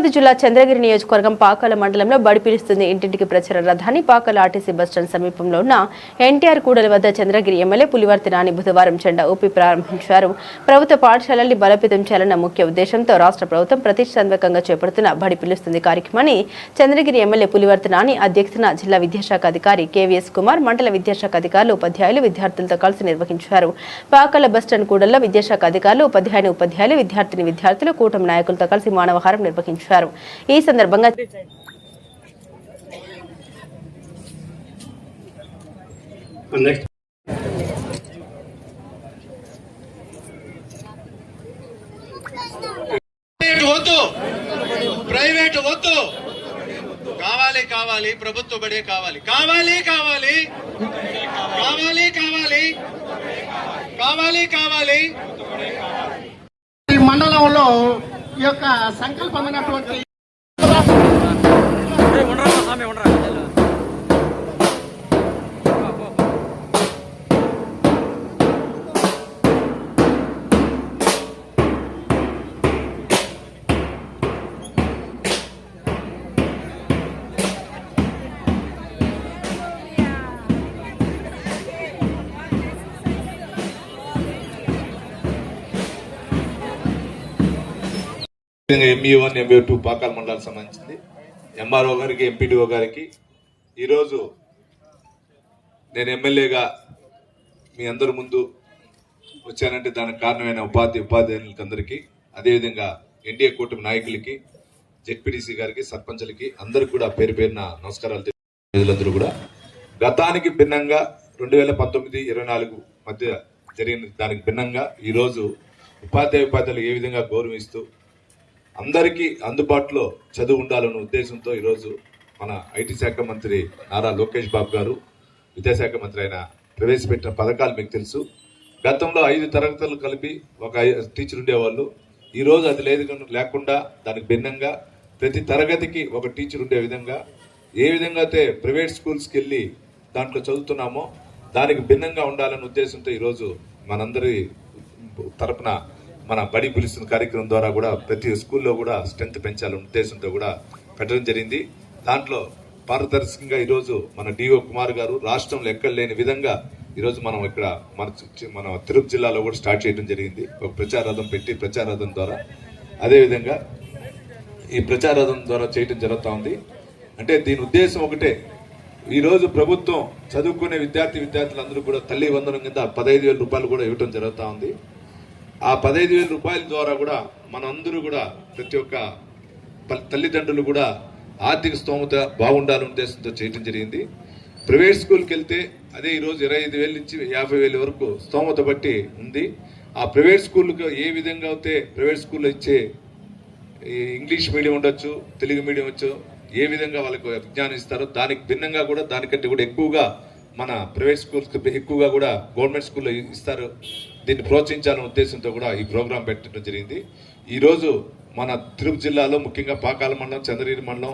తిరుపతి జిల్లా చంద్రగిరి నియోజకవర్గం పాకాల మండలంలో బడి పిలుస్తుంది ఇంటింటికి ప్రచార రథాన్ని పాకాల ఆర్టీసీ బస్టాండ్ సమీపంలో ఉన్న ఎన్టీఆర్ కూడలి వద్ద చంద్రగిరి ఎమ్మెల్యే పులివర్తి నాని బుధవారం జెండా ఊపి ప్రారంభించారు. ప్రభుత్వ పాఠశాలల్ని బలోపేతం చేయాలన్న ముఖ్య ఉద్దేశంతో రాష్ట్ర ప్రభుత్వం ప్రతిష్టాత్మకంగా చేపడుతున్న బడి పిలుస్తుంది కార్యక్రమాన్ని చంద్రగిరి ఎమ్మెల్యే పులివర్తి నాని అధ్యక్షతన జిల్లా విద్యాశాఖ అధికారి కేవీఎస్ కుమార్, మండల విద్యాశాఖ అధికారులు, ఉపాధ్యాయులు, విద్యార్థులతో కలిసి నిర్వహించారు. పాకాల బస్టాండ్ కూడల్లో విద్యాశాఖ అధికారులు, ఉపాధ్యాయులు, విద్యార్థులు కూటమి నాయకులతో కలిసి మానవహారం నిర్వహించారు. ఈ సందర్భంగా ప్రైవేట్ వద్దు, కావాలి కావాలి ప్రభుత్వ బడే కావాలి, కావాలి కావాలి కావాలి కావాలి కావాలి కావాలి. ఈ మండలంలో ఈ యొక్క సంకల్పమైనటువంటి ME1, ME2 పాకాల మండలానికి సంబంధించింది. ఎంఆర్ఓ గారికి, ఎంపీడీఓ గారికి ఈరోజు నేను ఎమ్మెల్యేగా మీ అందరి ముందు వచ్చానంటే దానికి కారణమైన ఉపాధ్యాయులకి అందరికీ, అదేవిధంగా ఎన్డీఏ కూటమి నాయకులకి, జెడ్పీటీసీ గారికి, సర్పంచులకి అందరికి కూడా పేరు పేరున నమస్కారాలు. ప్రజలందరూ కూడా గతానికి భిన్నంగా 2019-24 మధ్య జరిగిన దానికి భిన్నంగా ఈరోజు ఉపాధ్యాయులు ఏ విధంగా గౌరవిస్తూ అందరికీ అందుబాటులో చదువు ఉండాలన్న ఉద్దేశంతో ఈరోజు మన ఐటీ శాఖ మంత్రి నారా లోకేష్ బాబు గారు, విద్యాశాఖ మంత్రి అయిన ప్రవేశపెట్టిన పథకాలు మీకు తెలుసు. గతంలో 5 తరగతులు కలిపి ఒక టీచర్ ఉండేవాళ్ళు. ఈరోజు అది లేకుండా దానికి భిన్నంగా ప్రతి తరగతికి ఒక టీచర్ ఉండే విధంగా, ఏ విధంగా అయితే ప్రైవేట్ స్కూల్స్కి వెళ్ళి దాంట్లో చదువుతున్నామో దానికి భిన్నంగా ఉండాలన్న ఉద్దేశంతో ఈరోజు మనందరి తరపున మన బడి పిలుస్తున్న కార్యక్రమం ద్వారా కూడా ప్రతి స్కూల్లో కూడా స్ట్రెంత్ పెంచాలనే ఉద్దేశంతో కూడా పెట్టడం జరిగింది. దాంట్లో పారదర్శకంగా ఈరోజు మన డిఓ కుమార్ గారు రాష్ట్రంలో ఎక్కడ లేని విధంగా ఈరోజు మనం ఇక్కడ మన తిరుపతి జిల్లాలో కూడా స్టార్ట్ చేయడం జరిగింది. ఒక ప్రచారథం పెట్టి ప్రచారథం ద్వారా అదేవిధంగా ఈ ప్రచారథం ద్వారా చేయడం జరుగుతూ ఉంది. అంటే దీని ఉద్దేశం ఒకటే, ఈరోజు ప్రభుత్వం చదువుకునే విద్యార్థులందరూ కూడా తల్లి వందనం కింద 15,000 రూపాయలు కూడా ఇవ్వడం జరుగుతూ ఉంది. ఆ 15,000 రూపాయల ద్వారా కూడా మనందరూ కూడా ప్రతి ఒక్క తల్లిదండ్రులు కూడా ఆర్థిక స్తోమత బాగుండాలనే ఉద్దేశంతో చేయడం జరిగింది. ప్రైవేట్ స్కూల్కి వెళ్తే అదే ఈరోజు 25,000 నుంచి 50,000 వరకు స్తోమత బట్టి ఉంది. ఆ ప్రైవేట్ స్కూల్కి ఏ విధంగా అయితే ప్రైవేట్ స్కూల్లో ఇచ్చే ఇంగ్లీష్ మీడియం ఉండొచ్చు, తెలుగు మీడియం వచ్చు, ఏ విధంగా వాళ్ళకు విజ్ఞానం ఇస్తారో దానికి భిన్నంగా కూడా దానికంటే కూడా ఎక్కువగా మన ప్రైవేట్ స్కూల్స్కి ఎక్కువగా కూడా గవర్నమెంట్ స్కూల్లో ఇస్తారు. దీన్ని ప్రోత్సహించాలనే ఉద్దేశంతో కూడా ఈ ప్రోగ్రాం పెట్టడం జరిగింది. ఈరోజు మన తిరుపతి జిల్లాలో ముఖ్యంగా పాకాల మండలం, చంద్రగిరి మండలం